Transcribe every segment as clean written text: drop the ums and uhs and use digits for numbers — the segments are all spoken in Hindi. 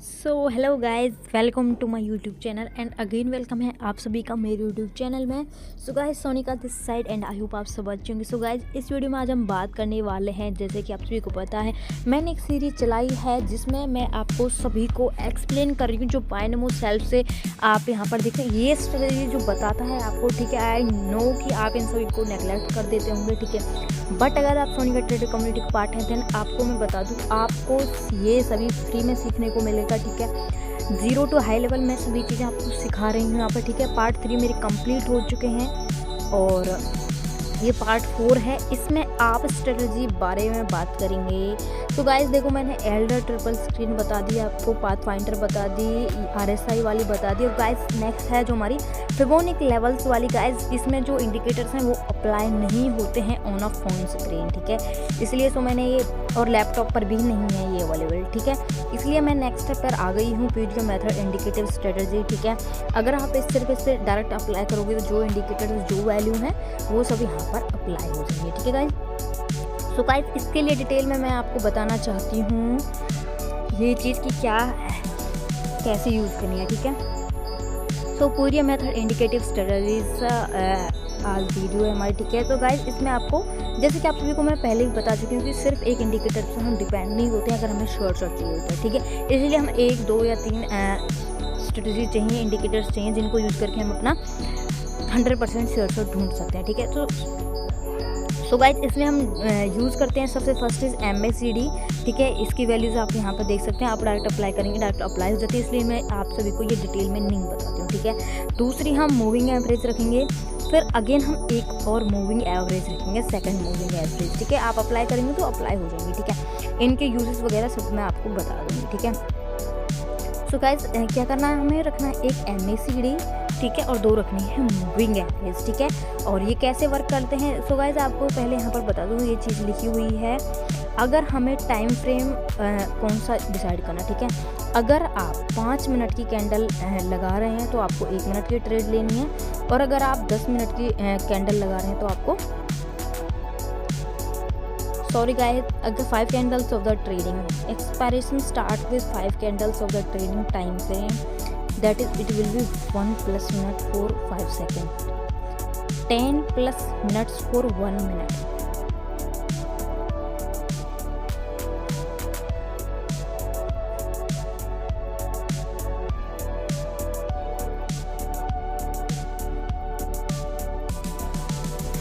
So hello guys, welcome to my YouTube channel and again welcome है आप सभी का मेरे यूट्यूब चैनल में। So guys, Sonika this side and I hope आप सब अच्छे होंगे। सो गाइज, इस वीडियो में आज हम बात करने वाले हैं, जैसे कि आप सभी को पता है मैंने एक सीरीज चलाई है जिसमें मैं आपको सभी को एक्सप्लेन कर रही हूँ। जो बायनोमो सेल्फ से आप यहाँ पर देखें, ये स्ट्रेटजी जो बताता है आपको, ठीक है। आई नो कि आप इन सभी को नेगलेक्ट कर देते होंगे, ठीक है। बट अगर आप सोनिका ट्रेडर कम्युनिटी का पार्ट है, देन आपको मैं बता दूँ, आपको ये सभी फ्री में सीखने को मिलेगा, ठीक है। जीरो टू हाई लेवल मैं सभी चीज़ें आपको सिखा रही हूँ यहाँ पर, ठीक है। पार्ट 3 मेरे कंप्लीट हो चुके हैं और ये पार्ट 4 है। इसमें आप स्ट्रेटजी बारे में बात करेंगे। तो गाइस देखो, मैंने एल्डर ट्रिपल स्क्रीन बता दी, आपको पाथ फाइंडर बता दी, RSI वाली बता दी। और गाइस नेक्स्ट है जो हमारी फिबोनिक लेवल्स वाली। गाइस इसमें जो इंडिकेटर्स हैं वो अप्लाई नहीं होते हैं ऑन अ फोन स्क्रीन, ठीक है। इसलिए तो मैंने ये, और लैपटॉप पर भी नहीं है ये अवेलेबल, ठीक है। इसलिए मैं नेक्स्ट स्टेप पर आ गई हूँ, पीडीओ मेथड इंडिकेटिव स्ट्रेटजी, ठीक है। अगर आप इस तरीके से डायरेक्ट अप्लाई करोगे तो जो इंडिकेटर्स जो वैल्यू हैं वो सब यहाँ पर अप्लाई हो जाएंगे, ठीक है गाइस। सो गाइस, इसके लिए डिटेल में मैं आपको बताना चाहती हूँ ये चीज़ की क्या है, कैसे यूज़ करनी है, ठीक है। सो पूरी मेथड इंडिकेटिव स्ट्रेटजीज आज वीडियो है हमारी, ठीक है। तो गाइस इसमें आपको, जैसे कि आप सभी को मैं पहले ही बता चुकी हूँ कि सिर्फ एक इंडिकेटर से हम डिपेंड नहीं होते हैं अगर हमें शॉर्ट चाहिए होता है, ठीक है। इसलिए हम 1, 2 या 3 स्ट्रेटजी चाहिए, इंडिकेटर्स चाहिए, जिनको यूज़ करके हम अपना 100% शॉर्ट ढूंढ सकते हैं, ठीक है। सो गाइस इसमें हम यूज़ करते हैं, सबसे फर्स्ट इज MACD, ठीक है। इसकी वैल्यूज़ आप यहाँ पर देख सकते हैं। आप डायरेक्ट अप्लाई करेंगे, डायरेक्ट अप्लाई हो जाती है, इसलिए मैं आप सभी को ये डिटेल में नहीं बताती हूँ, ठीक है। दूसरी हम मूविंग एवरेज रखेंगे, फिर अगेन हम एक और मूविंग एवरेज रखेंगे, सेकंड मूविंग एवरेज, ठीक है। आप अप्लाई करेंगे तो अप्लाई हो जाएंगी, ठीक है। इनके यूजेस वगैरह सब मैं आपको बता दूँगी, ठीक है। सो गाइस क्या करना है, हमें रखना है एक MACD, ठीक है, और 2 रखनी है मूविंग एवरेज, ठीक है। और ये कैसे वर्क करते हैं, सो गाइस आपको पहले यहाँ पर बता दूँ, ये चीज़ लिखी हुई है। अगर हमें टाइम फ्रेम कौन सा डिसाइड करना, ठीक है। अगर आप 5 मिनट की कैंडल लगा रहे हैं तो आपको 1 मिनट की ट्रेड लेनी है, और अगर आप 10 मिनट की कैंडल लगा रहे हैं तो आपको, सॉरी गाइस, अगर 5 candles of the trading expiration start with 5 candles of the trading time frame, that is it will be 1+ minute for 5 second, 10+ minutes for 1 minute.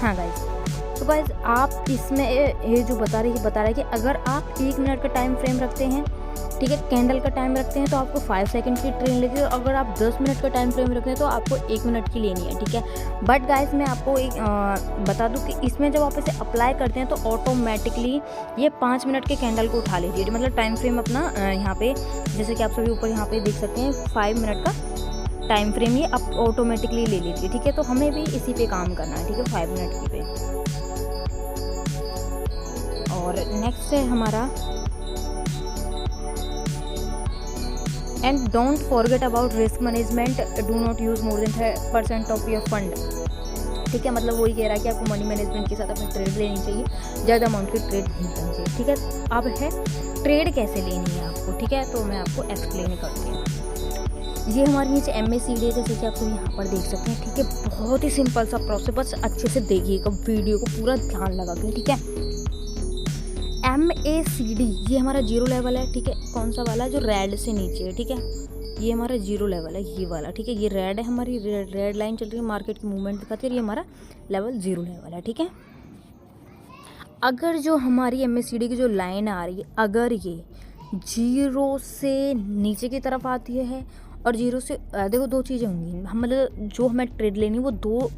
हाँ गाइस, तो गाइस आप इसमें ये जो बता रहा है कि अगर आप 1 मिनट का टाइम फ्रेम रखते हैं, ठीक है, कैंडल का टाइम रखते हैं, तो आपको 5 सेकंड की ट्रेड लेगी, और अगर आप 10 मिनट का टाइम फ्रेम रखते हैं तो आपको 1 मिनट की लेनी है, ठीक है। बट गाइस मैं आपको एक बता दूं कि इसमें जब आप इसे अप्लाई करते हैं तो ऑटोमेटिकली ये 5 मिनट के कैंडल को उठा लीजिए, मतलब टाइम फ्रेम अपना यहाँ पे, जैसे कि आप सभी ऊपर यहाँ पे देख सकते हैं 5 मिनट का टाइम फ्रेम ये आप ऑटोमेटिकली ले लीजिए, ठीक है। तो हमें भी इसी पे काम करना है, ठीक है, 5 मिनट की पे। और नेक्स्ट है हमारा, and don't forget about risk management, do not use more than 30% of your fund, ठीक है। मतलब वही कह रहा है कि आपको मनी मैनेजमेंट के साथ अपनी ट्रेड लेनी चाहिए, ज़्यादा अमाउंट की ट्रेड नहीं करनी चाहिए, ठीक है। अब है ट्रेड कैसे लेनी है आपको, ठीक है, तो मैं आपको एक्सप्लेन करती हूँ। ये हमारे नीचे MACD है, जैसे कि आप सब यहाँ पर देख सकते हैं, ठीक है। बहुत ही सिंपल सा प्रोसेस, बस अच्छे से देखिएगा वीडियो को, पूरा ध्यान लगा के, ठीक है। MACD ये हमारा 0 लेवल है, ठीक है। कौन सा वाला, जो रेड से नीचे है, ठीक है। ये हमारा 0 लेवल है, ये वाला, ठीक है। ये रेड है, हमारी रेड लाइन चल रही है, मार्केट की मूवमेंट दिखाती है, और ये हमारा लेवल 0 लेवल है, ठीक है। अगर जो हमारी MACD की जो लाइन आ रही है, अगर ये 0 से नीचे की तरफ आती है और 0 से, देखो 2 चीज़ें होंगी, हम मतलब जो हमें ट्रेड लेनी है वो 2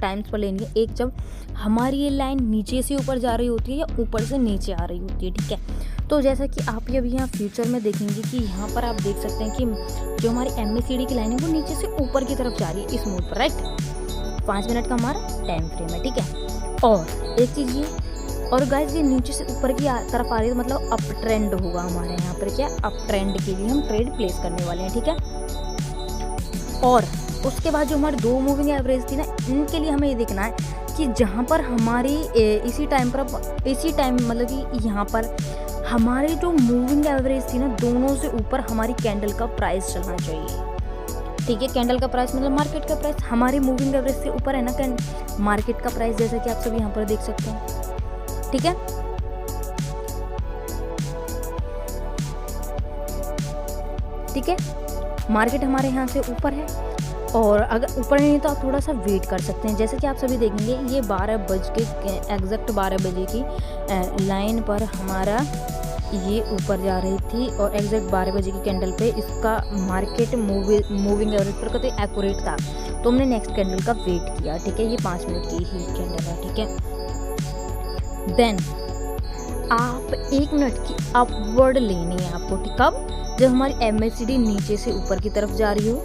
टाइम्स पर लेनी है। एक, जब हमारी ये लाइन नीचे से ऊपर जा रही होती है या ऊपर से नीचे आ रही होती है, ठीक है। तो जैसा कि आप ये अभी यहाँ फ्यूचर में देखेंगे कि यहाँ पर आप देख सकते हैं कि जो हमारी MACD की लाइन है वो नीचे से ऊपर की तरफ जा रही है इस मोड पर, राइट। 5 मिनट का हमारा टाइम फ्रेम है, ठीक है। और एक चीज़ ये, और गाइस ये नीचे से ऊपर की तरफ आ रही है, मतलब अप ट्रेंड होगा हमारे यहाँ पर, क्या अप ट्रेंड के लिए हम ट्रेड प्लेस करने वाले हैं, ठीक है। और उसके बाद जो हमारी 2 मूविंग एवरेज थी ना, इनके लिए हमें ये देखना है कि जहाँ पर हमारी इसी टाइम मतलब कि यहाँ पर हमारी जो मूविंग एवरेज थी ना, दोनों से ऊपर हमारी कैंडल का प्राइस चलना चाहिए। ठीक है, कैंडल का प्राइस मतलब मार्केट का प्राइस हमारी मूविंग एवरेज से ऊपर है ना मार्केट का प्राइस, जैसा कि आप सब यहाँ पर देख सकते हैं। ठीक है, ठीक है, मार्केट हमारे यहाँ से ऊपर है, और अगर ऊपर नहीं तो आप थोड़ा सा वेट कर सकते हैं। जैसे कि आप सभी देखेंगे ये 12 बज के एग्जैक्ट 12 बजे की लाइन पर हमारा ये ऊपर जा रही थी, और एग्जैक्ट 12 बजे की कैंडल पे इसका मार्केट मूविंग एवरेज पर कतई एक्यूरेट था, तो हमने नेक्स्ट कैंडल का वेट किया। ठीक है, ये 5 मिनट की ही कैंडल है। ठीक है, देन आप 1 मिनट की अपवर्ड लेनी है आपको। ठीक, कब? जब हमारी MACD नीचे से ऊपर की तरफ जा रही हो।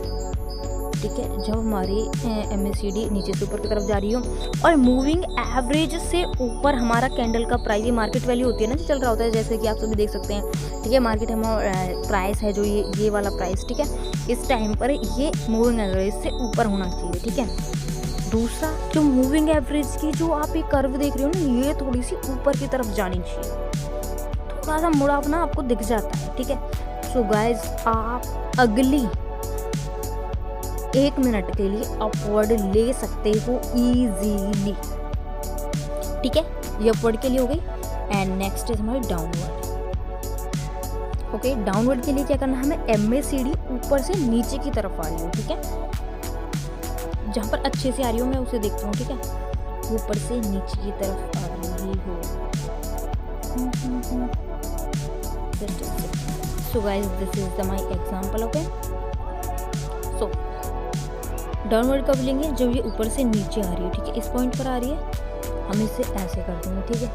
ठीक है, जब हमारी MACD नीचे से ऊपर की तरफ जा रही हो और मूविंग एवरेज से ऊपर हमारा कैंडल का प्राइस, ये मार्केट वैल्यू होती है ना जो चल रहा होता है, जैसे कि आप सभी देख सकते हैं। ठीक है, मार्केट हमारा प्राइस है जो ये वाला प्राइस। ठीक है, इस टाइम पर ये मूविंग एवरेज से ऊपर होना चाहिए। ठीक है, दूसरा जो मूविंग एवरेज की जो आप ये कर्व देख रहे हो ना, ये थोड़ी सी ऊपर की तरफ जानी चाहिए, थोड़ा सा मुड़ाव ना आपको दिख जाता है। ठीक है, सो गाइज आप अगली 1 मिनट के लिए अपवर्ड ले सकते हो इजीली। ठीक है, ये अपवर्ड के लिए हो गई। एंड नेक्स्ट है हमारी डाउनवर्ड। ओके, डाउनवर्ड के लिए क्या करना है हमें, MACD ऊपर से नीचे की तरफ आ रही हो। ठीक है, जहाँ पर अच्छे से आ रही हो मैं उसे देखती हूँ। ठीक है, ऊपर से नीचे की तरफ आ रही हो। So guys, this is my example. Okay, so downward कब लेंगे, जब ये ऊपर से नीचे आ रही है। ठीक है, इस पॉइंट पर आ रही है, हम इसे ऐसे कर देंगे। ठीक है,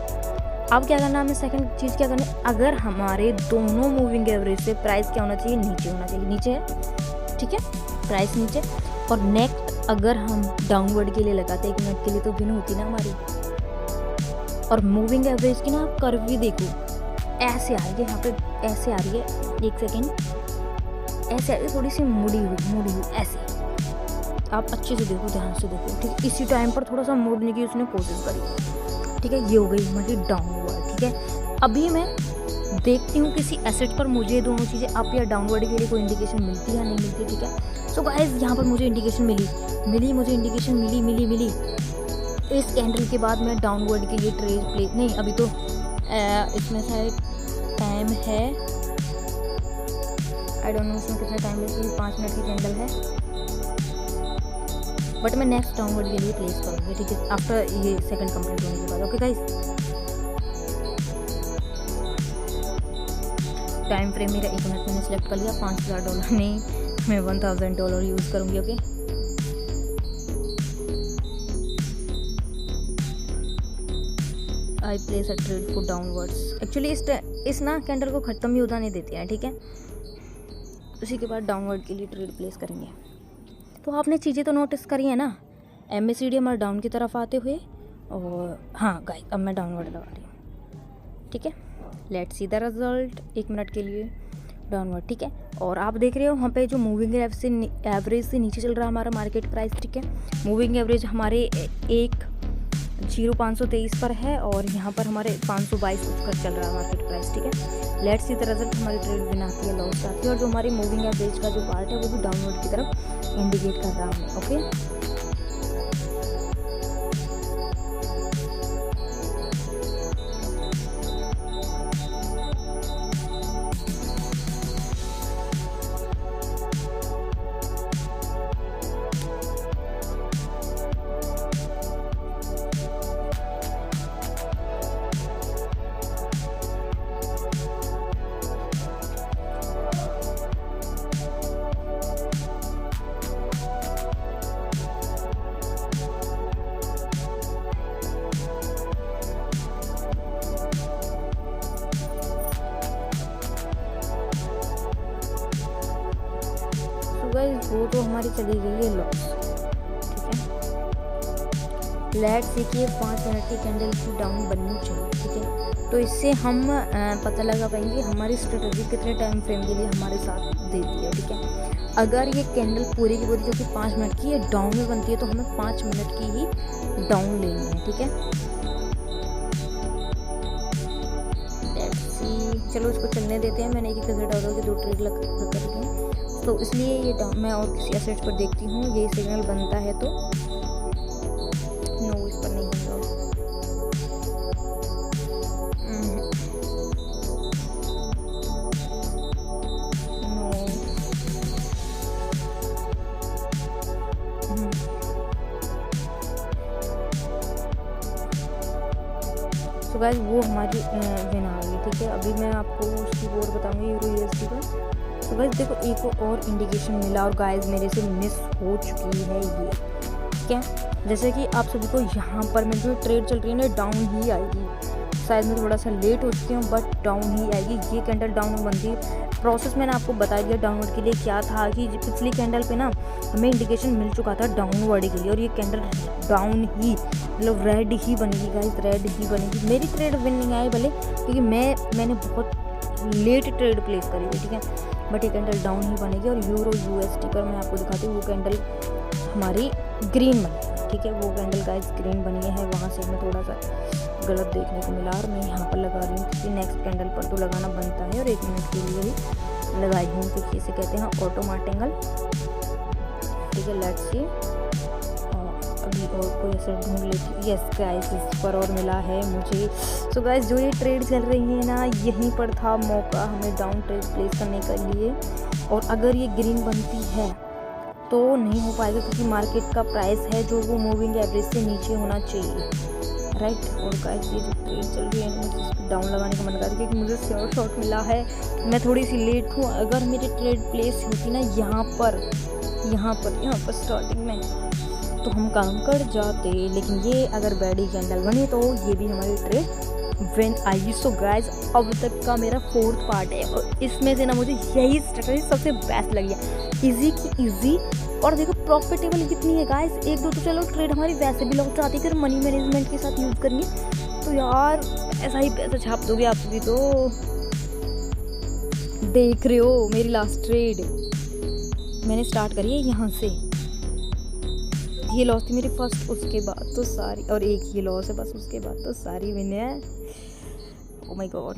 अब क्या करना है हमें, सेकंड चीज़ क्या करना है, अगर हमारे दोनों मूविंग एवरेज से प्राइस क्या होना चाहिए, नीचे होना चाहिए। नीचे है, ठीक है, प्राइस नीचे। और नेक्स्ट अगर हम डाउनवर्ड के लिए लगाते 1 मिनट के लिए, तो बिन होती ना हमारी। और मूविंग एवरेज की ना आप कर्व भी देखो, ऐसे आ रही है, यहाँ पे ऐसे आ रही है। 1 सेकेंड, ऐसे आ रही है, थोड़ी सी मुड़ी हुई ऐसे। आप अच्छे से देखो, ध्यान से देखो। ठीक है, इसी टाइम पर थोड़ा सा मोड़ने की उसने कोशिश करी। ठीक है, ये हो गई हमारी डाउनवर्ड। ठीक है, अभी मैं देखती हूँ किसी एसेट पर मुझे दोनों चीज़ें अप या डाउनवर्ड के लिए कोई इंडिकेशन मिलती है या नहीं मिलती। ठीक है, सो गाइस यहाँ पर मुझे इंडिकेशन मुझे इंडिकेशन मिली। इस कैंडल के बाद मैं डाउनवर्ड के लिए ट्रेड प्ले नहीं, अभी तो इसमें शायद टाइम है, आई डोंट नो इसमें कितना टाइम है, 5 मिनट की कैंडल है, बट मैं नेक्स्ट डाउनवर्ड के लिए प्लेस करूँगी। ठीक है, आफ्टर ये सेकंड कंप्लीट होने के बाद। ओके गाइस, टाइम फ्रेम मेरा 1 मिनट मैंने सेलेक्ट कर लिया। $5000 नहीं, मैं $1000 यूज़ करूँगी। Okay, I place a trade for downwards. Actually इस ना कैंडल को ख़त्म भी होता नहीं देते हैं। ठीक है, उसी के बाद डाउनवर्ड के लिए ट्रेड प्लेस करेंगे। तो आपने चीज़ें तो नोटिस करी है ना, MACD हमारा डाउन की तरफ आते हुए, और हाँ गाइस अब मैं डाउनवर्ड लगा रही हूँ। ठीक है, let's see the result. 1 minute के लिए डाउनवर्ड। ठीक है, और आप देख रहे हो वहाँ पे जो मूविंग एवरेज से नीचे चल रहा है हमारा मार्केट प्राइस। ठीक है, मूविंग एवरेज हमारे 1,0523 पर है, और यहाँ पर हमारे 522 पर चल रहा है मार्केट प्राइस। ठीक है, लेट्स सी द रिजल्ट। हमारी ट्रेड विन आती है, लॉस आती है, और जो हमारी मूविंग एवरेज का जो पार्ट है वो भी डाउनवर्ड की तरफ इंडिकेट कर रहा है। ओके, गाइस वो तो हमारी चली गई है लॉस। ठीक है, लेट्स सी कि 5 मिनट की कैंडल की डाउन बननी चाहिए। ठीक है, तो इससे हम पता लगा पाएंगे हमारी स्ट्रेटजी कितने टाइम फ्रेम के लिए हमारे साथ देती है। ठीक है, अगर ये कैंडल पूरी की पूरी जो कि 5 मिनट की है डाउन में बनती है, तो हमें 5 मिनट की ही डाउन लेनी है। ठीक है, लेट्स सी चलो इसको चलने देते हैं। मैंने एक एसेट ऑर्डर के 2 ट्रेड कर दी हूँ, तो इसलिए ये मैं और किसी एसेट पर देखती हूँ, ये सिग्नल बनता है तो नो, इस पर नहीं बनता। तो गाइस वो हमारी विन आ गई, ठीक है। अभी मैं आपको उसकी बोर्ड बताऊंगी यूरो यूएसडी का। तो गाइस देखो एक और इंडिकेशन मिला और गाइस मेरे से मिस हो चुकी है ये, क्या जैसे कि आप सभी को यहाँ पर मेरी जो ट्रेड चल रही है ना डाउन ही आएगी। शायद मैं थोड़ा सा लेट हो चुकी हूँ बट डाउन ही आएगी। ये कैंडल डाउन बनती है, प्रोसेस मैंने आपको बता दिया डाउनवर्ड के लिए क्या था कि पिछली कैंडल पे ना हमें इंडिकेशन मिल चुका था डाउनवर्ड के लिए, और ये कैंडल डाउन ही मतलब रेड ही बनेगी गाइस, रेड ही बनेगी। मेरी ट्रेड विन नहीं आई भले, क्योंकि मैंने बहुत लेट ट्रेड प्लेस करी थी, ठीक है, बट ये कैंडल डाउन ही बनेगी। और यूरो यूएसडी पर मैं आपको दिखाती हूँ वो कैंडल हमारी ग्रीन बनी, ठीक है, वो कैंडल गाइस ग्रीन बनी है। वहाँ से मैं थोड़ा सा गलत देखने को मिला और मैं यहाँ पर लगा रही हूँ, क्योंकि नेक्स्ट कैंडल पर तो लगाना बनता है, और 1 मिनट के लिए ही लगाई हूँ, क्योंकि इसे कहते हैं ऑटो मार्टिंगल, ठीक है। लेट्स सी, अभी और कोई ऐसा ढूंढ लेती हूँ। यस गाइस इस पर और मिला है मुझे। सो गाइस जो ये ट्रेड चल रही है ना, यहीं पर था मौका हमें डाउन ट्रेड प्लेस करने के लिए, और अगर ये ग्रीन बनती है तो नहीं हो पाएगा, क्योंकि मार्केट का प्राइस है जो वो मूविंग एवरेज से नीचे होना चाहिए, राइट। और गाइस ये जो ट्रेड चल रही है मुझे इसको डाउन लगाने का मन कर रहा है, क्योंकि मुझे शॉर्ट मिला है। मैं थोड़ी सी लेट हूँ, अगर मेरी ट्रेड प्लेस होती ना यहाँ पर स्टार्टिंग में, तो हम काम कर जाते। लेकिन ये अगर बैडी कैंडल बने तो ये भी हमारी ट्रेड विन आएगी। सो गाइस अब तक का मेरा 4th पार्ट है, और इसमें से ना मुझे यही स्ट्रेटजी सबसे बेस्ट लगी है, इजी की इजी। और देखो प्रॉफिटेबल कितनी है गाइस, 1-2 तो चलो ट्रेड हमारी वैसे भी लॉस आती है, अगर मनी मैनेजमेंट के साथ यूज़ करेंगे तो यार ऐसा ही पैसा छाप दोगे आप भी। तो देख रहे हो मेरी लास्ट ट्रेड मैंने स्टार्ट करी है यहाँ से, ये लॉस थी मेरी फर्स्ट, उसके बाद तो सारी, और एक ये लॉस है बस, उसके बाद तो सारी विन है। Oh my God,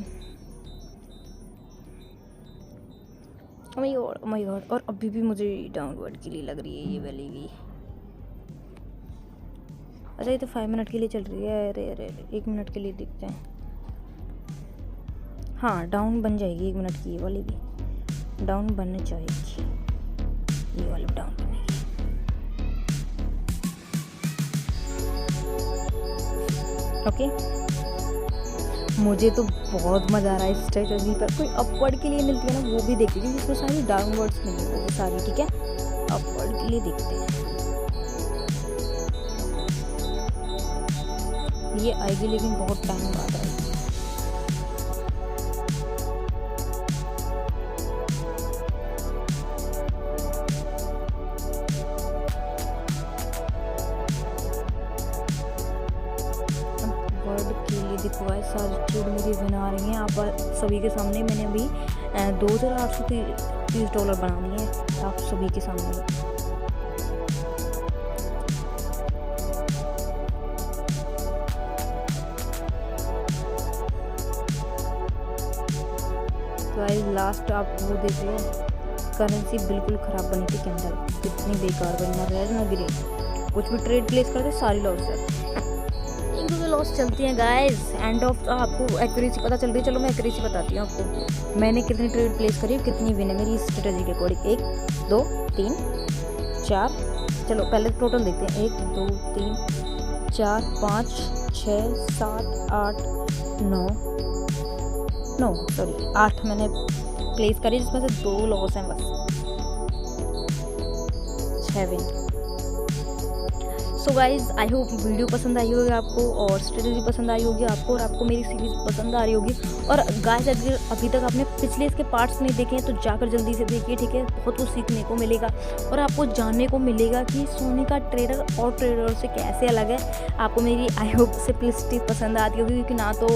oh my God. और अभी भी मुझे डाउनवर्ड के लिए लग रही है ये वाली भी। अच्छा ये तो 5 मिनट के लिए चल रही है, अरे 1 मिनट के लिए देखते हैं। हाँ डाउन बन जाएगी 1 मिनट की, ये वाली भी डाउन बननी चाहिए, ये वाली डाउन बनेगी। ओके मुझे तो बहुत मज़ा आ रहा है इस स्ट्रेटजी पर। कोई अपवर्ड के लिए मिलती है ना वो भी देखते हैं, जिसमें सारी डाउनवर्ड्स मिली है सारी, ठीक है। अपवर्ड के लिए देखते हैं, ये आएगी लेकिन बहुत टाइम बाद आएगी। देखो गाइस सारी ट्रेड मेरी विन आ रही हैं आप सभी के सामने। मैंने अभी $2,830 बना दिए हैं आप सभी के सामने। गाइस लास्ट आप वो देखिए, करेंसी बिल्कुल ख़राब बनी थी कैंडल, कितनी बेकार बनी, ना रेड ना ग्रीन, कुछ भी ट्रेड प्लेस करते सारी लॉस है, लॉस चलती हैं गाइस। एंड ऑफ आपको एक्यूरेसी पता चल रही है, चलो मैं एक्यूरेसी बताती हूँ आपको, मैंने कितनी ट्रेड प्लेस करी, कितनी विन है मेरी स्ट्रेटजी के अकॉर्डिंग। 1 2 3 4, चलो पहले टोटल देखते हैं, 1 2 3 4 5 6 7 8 9 सॉरी 8 मैंने प्लेस करी, जिसमें से 2 लॉस हैं बस, 6 win. So guys I hope video पसंद आई होगी आपको, और स्ट्रेटजी पसंद आई होगी आपको, और आपको मेरी सीरीज़ पसंद आ रही होगी। और गाइज अगर अभी तक आपने पिछले इसके पार्ट्स नहीं देखे हैं तो जाकर जल्दी से देखिए, ठीक है, बहुत कुछ सीखने को मिलेगा और आपको जानने को मिलेगा कि सोनिका ट्रेडर और ट्रेडर से कैसे अलग है। आपको मेरी आई होप सिंपलिसिटी पसंद आती होगी, क्योंकि ना तो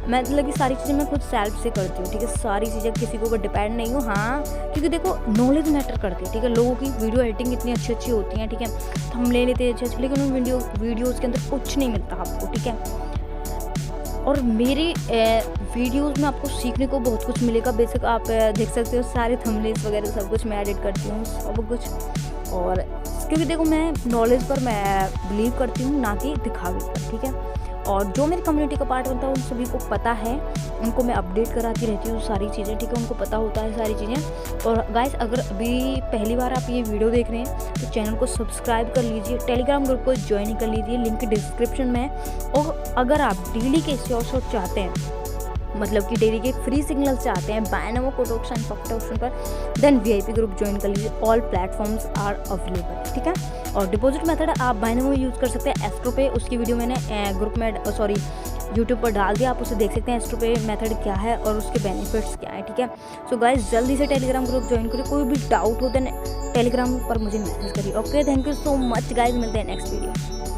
मैं मतलब कि सारी चीज़ें मैं खुद सेल्फ से करती हूँ, ठीक है, सारी चीज़ें किसी के ऊपर डिपेंड नहीं हूँ। हाँ क्योंकि देखो नॉलेज मैटर करती है, ठीक है, लोगों की वीडियो एडिटिंग इतनी अच्छी अच्छी होती हैं, ठीक है, हम ले लेते हैं अच्छे, लेकिन उन वीडियोज़ के अंदर कुछ नहीं मिलता आपको, ठीक है। और मेरी वीडियोज़ में आपको सीखने को बहुत कुछ मिलेगा। बेशक आप देख सकते हो सारे थंबनेल्स वगैरह सब कुछ मैं एडिट करती हूँ, सब कुछ। और क्योंकि देखो मैं नॉलेज पर मैं बिलीव करती हूँ, ना कि दिखावे पर, ठीक है। और जो मेरी कम्युनिटी का पार्ट बनता है उन सभी को पता है, उनको मैं अपडेट कराती रहती हूँ सारी चीज़ें, ठीक है। उनको पता होता है सारी चीज़ें। और गाइस अगर अभी पहली बार आप ये वीडियो देख रहे हैं तो चैनल को सब्सक्राइब कर लीजिए, टेलीग्राम ग्रुप को ज्वाइन कर लीजिए, लिंक डिस्क्रिप्शन में है। और अगर आप डेली के शॉर्ट चाहते हैं, मतलब कि डेली के फ्री सिग्नल चाहते हैं बायनोमो, कोड ऑप्शन, पॉकेट ऑप्शन पर, देन वीआईपी ग्रुप ज्वाइन कर लीजिए। ऑल प्लेटफॉर्म्स आर अवेलेबल, ठीक है। और डिपॉजिट मेथड आप बायनोमो यूज़ कर सकते हैं, एस्ट्रो पे, उसकी वीडियो मैंने ग्रुप में यूट्यूब पर डाल दिया, आप उसे देख सकते हैं एस्ट्रो पे मेथड क्या है और उसके बेनिफिट्स क्या है, ठीक है। सो गाइस जल्दी से टेलीग्राम ग्रुप ज्वाइन करिए, कोई भी डाउट हो देन टेलीग्राम पर मुझे मैसेज करिए। Okay, thank you so much guys, मिलते हैं नेक्स्ट वीडियो।